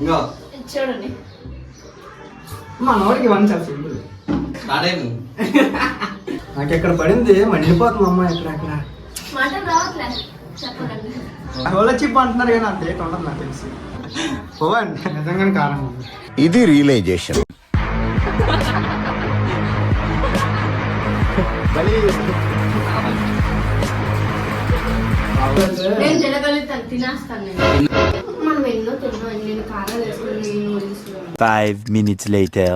ఇంకా చూడండి మా నోటికి వన్ చాలా సింపుల్. స్టార్ట్ అయింది. నాకు ఎక్కడ పడింది మండిపోతుంది అమ్మ. ఎక్కడ మాట రావట్లే చెప్పండి. రోల చిప్ అంటున్నారు కానీ అంత రేట్ ఉండదు నాకు తెలిసి. పోవండి నిజంగానే కారణం ఉంది. ఇది రియలైజేషన్. నేను తినగలుగుతాను, తినేస్తాను నేను. మనం ఎన్నో తిన్నాం, నేను కారాలు వేసుకుని నూడిల్స్. 5 minutes later.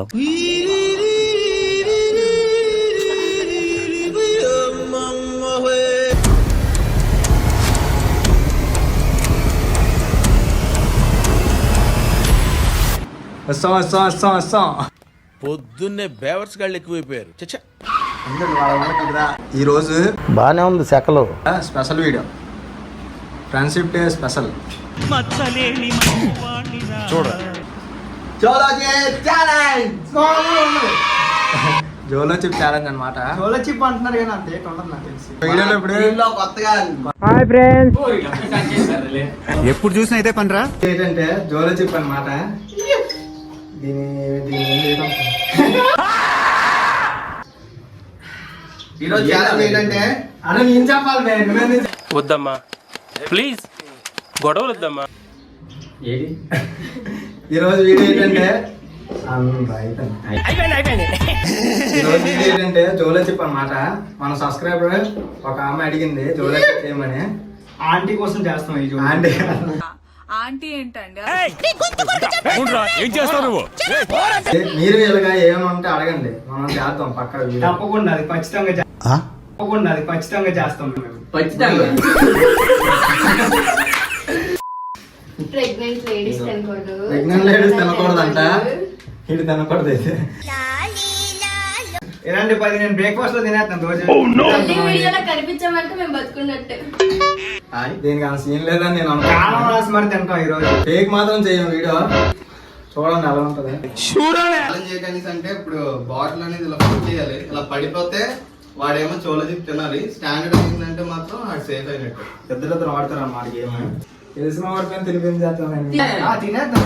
పొద్దున్నే బేవర్స్ గాళ్ళు ఎక్కువైపోయారు. చచ్చా ఈరోజు బానే ఉంది సెకలు. Special video, friendship day special. చూడ జోలో చిప్ ఛాలెంజ్ అనమాట. జోలో చిప్ అంటున్నారు కానీ అంత రేట్ ఉండదు నాకు తెలిసి. వీడియోలో ఇప్పుడు దీనిలో కొత్తగా హాయ్ ఫ్రెండ్స్, ఎప్పుడు చూసినా అయితే పనిరా. ఏంటంటే జోలో చిప్ అనమాట. దీని ఈరోజు ఛాలెంజ్ ఏంటంటే అరే నేను చెప్పాలి. వద్దమ్మా ప్లీజ్, గొడవలు వద్దమ్మా. ఈరోజు వీడియో ఏంటంటే ఈరోజు వీడియో ఏంటంటే జోలో చిప్ అనమాట. మన సబ్స్క్రైబర్ ఒక ఆమె అడిగింది జోలో చిప్ చేయమని. ఆంటీ కోసం చేస్తాం ఈ ఆంటీ. ఆంటీ ఏంటండి? ఏం చేస్తావు నువ్వు? మీరు వీళ్ళగా ఏమైనా ఉంటే అడగండి, మనం చేద్దాం పక్క. తప్పకుండా అది ఖచ్చితంగా చేస్తాం మేము. ప్రెగ్నెంట్ లేడీస్ తినకూడదు. ప్రెగ్నెంట్ లేడీస్ తినకూడదంట. ఇది తినకూడదు అయితే. ఇలాంటి 10 నేను బ్రేక్ఫాస్ట్ లో తినేస్తాను రోజు. ఈ వీడియోలో కనిపించామంటే మేము బతుకున్నట్టు. దీనికి అంత సీన్ లేదని నేను కారం రాసి మరి తింటాం ఈ రోజు. కేక్ మాత్రం చేయం వీడియో. చూడండి ఎలా ఉంటది. ఛాలెంజ్ చేయడానికి అంటే ఇప్పుడు బాటిల్ అనేది ఇలా ఫిల్ చేయాలి. ఇలా పడిపోతే వాడేమో చోళ చిప్ తినాలి. స్టాండర్డ్ ఏంటంటే మాత్రం అది సేఫ్ అయినట్టు. ఇద్దరు వాడతారు అన్నమాట గేమ్. తెలిసిన వాడికి తెలిపించేస్తాం. తినేద్దాం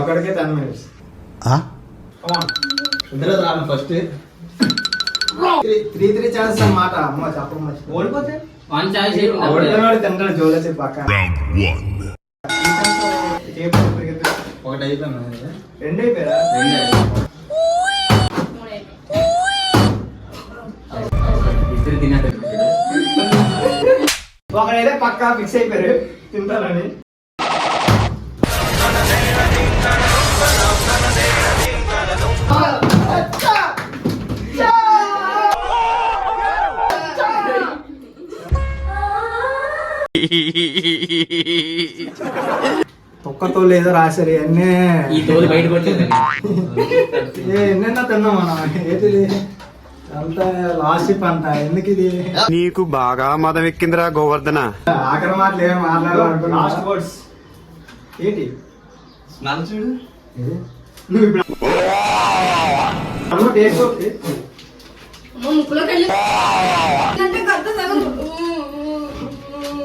ఒకడికే 10 minutes. ఇద్దరు రాను ఫస్ట్ 3 ఛాన్సెస్ అన్నమాట. అమ్మ చెప్పడం మర్చిపో. ఓడిపోతే ఓడిపోయినాడు తింటాడు జోలో చెప్పి పక్క. ఒకటి అయిపోయింది, 2 అయిపోయారా? ఒకడైతే పక్కా ఫిక్స్ అయిపోయారు తింటారని. తొక్కతో లేదో రాశారు అన్నీ. ఎన్నెన్నో తిన్నాం మనం. ఏంటిది అంతా లాస్ట్ పంట. ఎందుకు ఇది? నీకు బాగా మదం ఎక్కిందిరా గోవర్ధన. ఆఖరి మాటలు ఏమి మాట్లాడాలనుకో. లాస్ట్ వర్డ్స్ ఏంటి? నన్ను చూడు. నువ్వు ఇప్పుడు టేస్ట్ ముక్కులోకి వెళ్ళి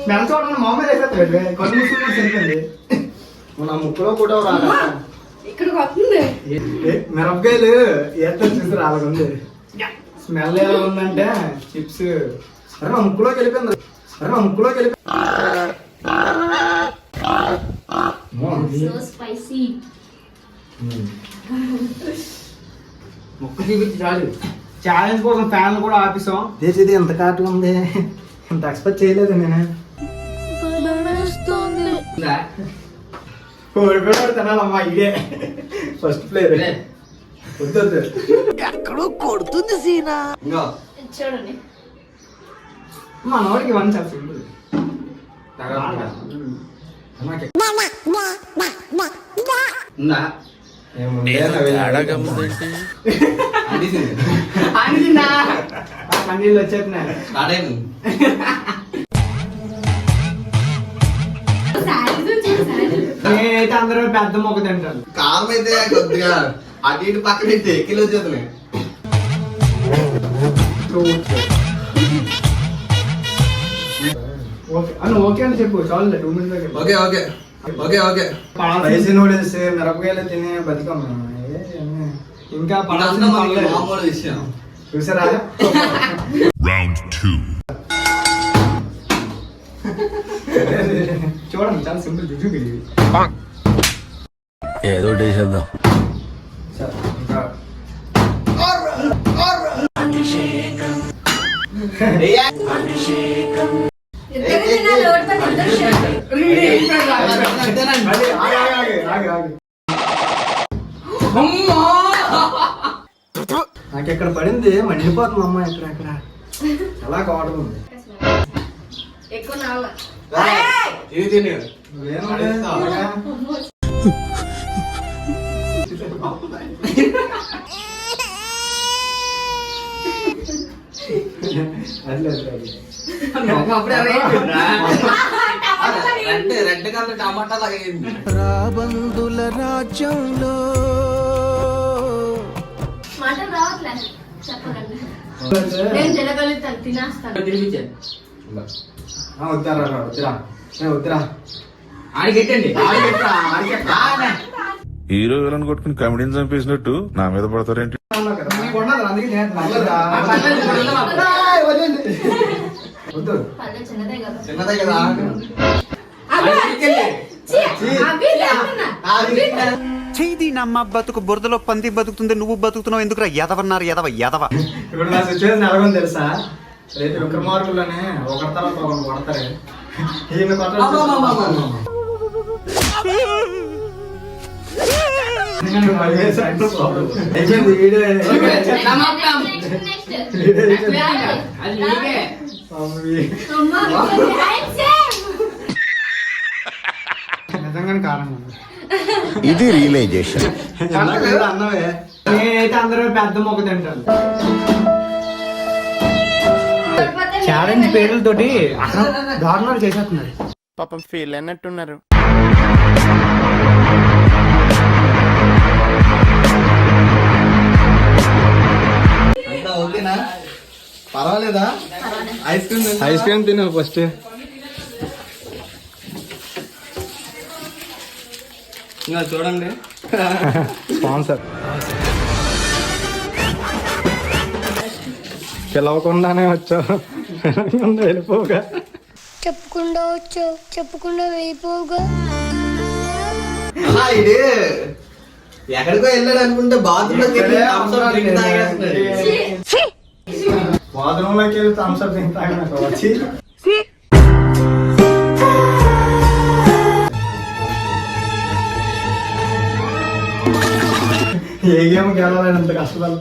స్మెల్ చూడండి మామూలు అయిపోతుంది. కొన్ని ముసుకులు సరిపోయింది. మన ముక్కులో కూడా రాదు. ఇక్కడికి వస్తుంది. మిరపకాయలు ఎంత చూసి రాలకుంది. స్మెల్ ఎలా ఉందంటే చిప్స్. అరే నా ముక్కులోకి వెళ్ళిపోయింది. So spicy. ముక్కు చూపించి చాలు. ఛాలెంజ్ కోసం ఫ్యాన్ కూడా ఆపిస్తాం. ఇది ఎంత కాటుగా ఉంది. ఇంత ఎక్స్పెక్ట్ చేయలేదు నేను. ఓడిపోయాడు తినాలమ్మా. ఇదే ఫస్ట్ ప్లేయర్. వద్దు ఎక్కడో కొడుతుంది సీనా. ఇంకా చూడండి మా నోటికి వన్ చాలా సింపుల్. ఉందా? కన్నీళ్ళు వచ్చేస్తున్నాయి. స్టార్ట్ అయింది. నేనైతే అందరూ పెద్ద మొక్క తింటాను. కారం అయితే కొద్దిగా అటు ఇటు పక్కన ఎక్కిలు వచ్చేస్తున్నాయి. ఓకే అని చెప్పు చాలు. 2 minutes. Okay okay okay okay spicy noodles మిరపకాయలు తిని బతికాం మేము. ఇంకా ఇదంతా మనకి మామూలు విషయం. చూసారా? చూడండి చాలా సింపుల్ జుజు ఇది. ఏదో చేద్దాం. సరే, ఇంకా ఇద్దరు తినాలి, ఓడిపోతే ఇద్దరు share. ఆగి, ఆగి, ఆగి. నాకు ఎక్కడ పడింది మండిపోతుంది అమ్మ. ఎక్కడ ఎలా కావడం ఉంది. ఎక్కువ నాల ఇది తిని రెడ్ కలర్ టమాటా లాగైంది. రాబందుల రాజ్యంలో మాటలు రావట్లే చెప్పకండి. నేను తినగలుగుతాను, తినేస్తాను. వద్దారా వద్దురా వద్దురా. హీరో విలన్ కొట్టుకుని కమెడీని చంపేసినట్టు నా మీద పడతారేంటి? వద్దు పల్లె చిన్నదే కదా. చిన్నదే కదా. చేయి నమ్మ బతుకు బురదలో పంది బతుకుతుంది, నువ్వు బతుకుతున్నావు ఎందుకురా? ఎదవన్నారు ఎదవ ఎదవ. ఇప్పుడు నా సిచ్యువేషన్ ఎలాగొని తెలుసా? రేపు విక్రమార్కుల్లోనే ఒకరి తర్వాత ఒకరు కొడతారు. ఈయన నిజంగానే కారణం ఇది రియలైజేషన్. అన్నవే. నేనైతే అందరూ పెద్ద మొక్క తింటాను. ఛాలెంజ్ పేర్లతోటి దారుణాలు చేసేస్తున్నారు. పాపం ఫీల్ అన్నట్టున్నారు. అంతా ఓకేనా? పర్వాలేదా? ఐస్ క్రీమ్ ఐస్ క్రీమ్ తిను ఫస్ట్. ఇంకా చూడండి స్పాన్సర్. పిలవకుండానే వచ్చావు, వెళ్ళిపోగా. చెప్పకుండా వచ్చావు, చెప్పకుండా వెళ్ళిపోగా. ఇది ఎక్కడికో వెళ్ళాడు అనుకుంటే బాత్రూంలోకి వెళ్ళి థమ్స్అప్ డ్రింక్ తాగేస్తున్నాడు. బాత్రూంలోకి వెళ్ళి థమ్స్అప్ డ్రింక్ తాగినాక వచ్చి ఏ గేమ్ గెలవాలంత కష్టపడాలి.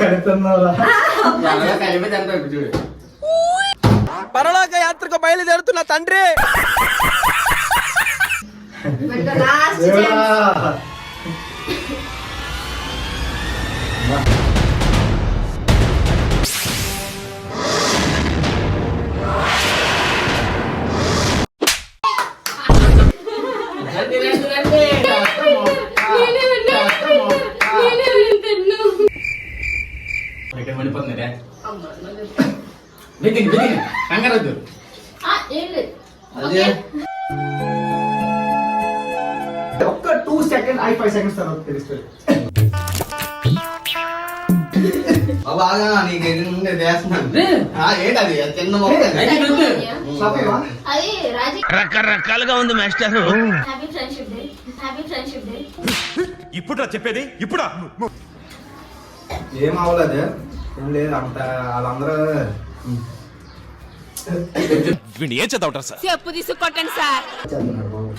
కలుతున్నారా? పరలోక యాత్రకు బయలుదేరుతున్న తండ్రి. ఒక్క 2 సెకండ్ 5 సెకండ్స్ తర్వాత తెలుస్తుంది. బాగా నీకు ఎన్ని ముందే చేస్తున్నాను. ఏంటది చిన్న మొక్క? అది రాజీ. రకరకాలుగా ఉంది master. Happy friendship day. Happy friendship day. ఇప్పుడా చెప్పేది? ఇప్పుడా? ఏం అవ్వలేదు, ఏం లేదు. అంత వాళ్ళందరూ వీడిని ఏం చదవటం సార్? చెప్పు తీసుకొట్టండి సార్. చేస్తున్నారు బాబు.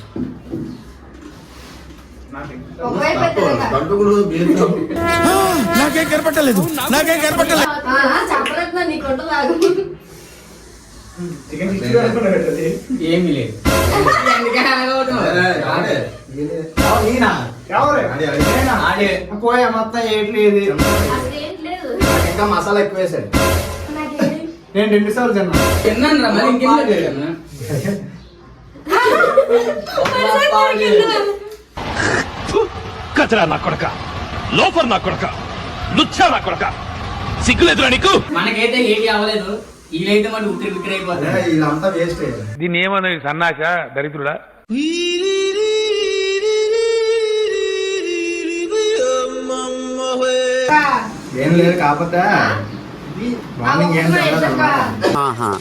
ఒకవైపు పెద్దగా. గంటకుడు నాకేం కనపట్టలేదు, నాకేం కనపట్టలేదు. చెప్పలేదు నీకు లాగు. చికెన్ 60 అనుకున్నా పెట్టది. ఏమీ లేదు. పోయా మొత్తం ఏట్లేదు. అసలు ఏం లేదు. ఇంకా మసాలా ఎక్కువ వేసాడు. నాకేం నేను 2 సార్లు తిన్నా. కచరా నా కొడక, లోఫర్ నా కొడక, లుచ్చా నా కొడక, సిగ్గులేదురా నీకు? మనకైతే ఏది అవ్వలేదు, వీళ్ళైతే మన ఉక్కిరి బిక్కిరి అయిపోతుంది. వీళ్ళంతా వేస్ట్. దీన్ని ఏమన్నా సన్నాస దరిద్రుడా? ఏం లేదు, కాకపోతే మార్నింగ్ ఏం తినలేదు అన్నమాట. ఆహా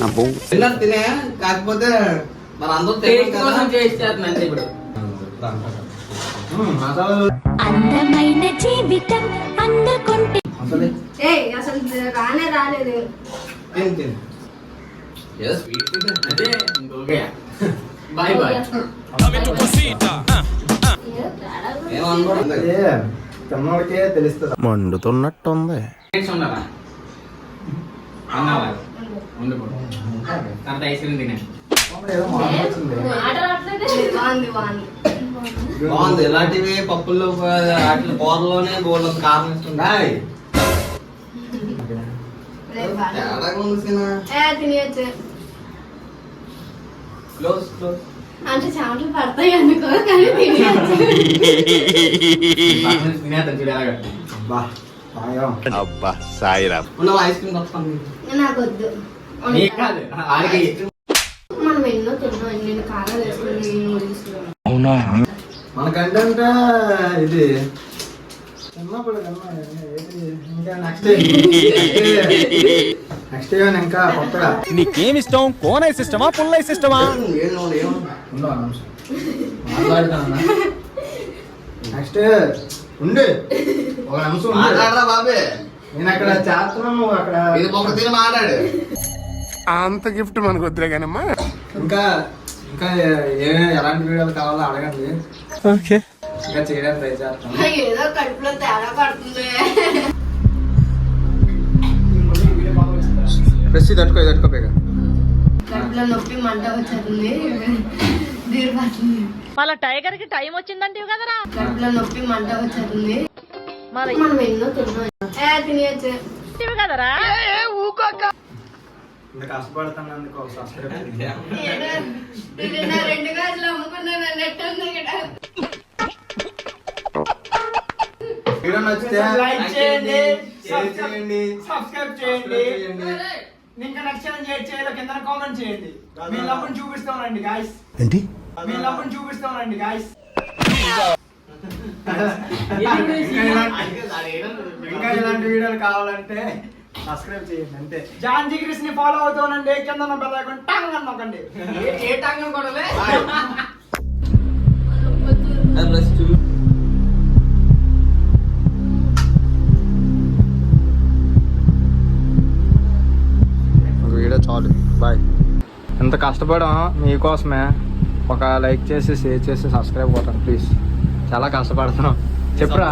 నా బొ తిన్నారు తినే, కాకపోతే మన అందరూ టేస్ట్ కోసం చేస్తారు అంతే. ఇప్పుడు మసాలా అందమైన జీవితం అందుకుంటే అసలే ఏయ్ అసలు రాలేదు. తిని తిని ఏదో స్వీట్ తినే. అదే ఓకే, బాయ్ బాయ్. ఏమనుకోండి అదే తిన్నోడికే తెలుస్తుంది. మండుతున్నట్టుంది. ఉన్నారా అన్నావా? ఉండకూడదు. తర్వాత ఐస్ క్రీమ్ తినే ఏదో మార్పు వచ్చింది. బాగుంది. ఇలాంటివి పప్పుల్లో వాటి కూరలోనే బోర్డు కారం ఇస్తుందా? తేడాగా ఉంది సినా. తినేయచ్చు క్లోజ్ క్లోజ్. అంటే చెమటలు పడతాయి అనుకో, కానీ తినేయచ్చు. తినేద్దాం చూడు ఎలాగ. బా బాగా అబ్బా సాయిరామ్. ఉన్న ఐస్ క్రీమ్ వస్తాను. నాకు వద్దు. నీకు కాదు, ఆడికి. మనం ఎన్నో తిన్నాం, ఎన్ని కారాలు వేసుకుని నూడిల్స్. మనకంటే ఇది చిన్నప్పుడు ఇంకా నెక్స్ట్ ఇంకా కొత్తగా నీకేమిష్టం? కోన్ ఐస్ ఇష్టమా, పుల్ల ఐస్ ఇష్టమా? మాట్లాడుతాను. నెక్స్ట్ ఉండు, ఒక నిమిషం ఉండు. మాట్లాడరా బాబే. నేను అక్కడ చేస్తున్నాను, నువ్వు అక్కడ ఇది ఒక తిని మాట్లాడు. అంత గిఫ్ట్ మనకు వద్దులే కానమ్మా. ఇంకా ఇంకా ఎలాంటి వీడియోలు కావాలో అడగండి. ఓకే, ఇంకా చేయడానికి ట్రై చేస్తాను. ఏదో కడుపులో తేడా పడుతుంది. ప్రెస్ తట్టుకోపోయా. కడుపులో నొప్పి మంట వచ్చేస్తుంది, దీర్ఘాతుంది. వాళ్ళ టైగర్ కి టైం వచ్చిందంటే కదరా. కడుపులో నొప్పి మంట వచ్చేస్తుంది. మనం ఎన్నో తిన్నాం, తినేయచ్చు కదరా. ఇంత కష్టపడుతున్నందుకు ఒక సబ్స్క్రైబ్ రెండు గాజులు అమ్ముకున్నాను అన్నట్టు ఉంది ఇక్కడ. వీడియో నచ్చితే లైక్ చేయండి, సబ్స్క్రైబ్ చేయండి. ఇంకా నచ్చిన చేయలో కింద కామెంట్ చేయండి. మీ లవ్ని చూపిస్తానండి గాయ్స్. ఏంటి? మీ లవ్ని చూపిస్తానండి గాయ్స్. ఇంకా ఇలాంటి వీడియోలు కావాలంటే సబ్స్క్రైబ్ చేయండి అంతే. జాన్జీ క్రిస్ ని ఫాలో అవుతానండి. కింద బెల్ ఐకాన్ టాంగ్ అని నొక్కండి. ఏ టంగం కొడలే. వీడియో చాలు, బాయ్. ఎంత కష్టపడాం మీకోసమే. ఒక లైక్ చేసి, షేర్ చేసి, సబ్స్క్రైబ్ కొట్టండి ప్లీజ్. చాలా కష్టపడుతున్నాం. చెప్పురా.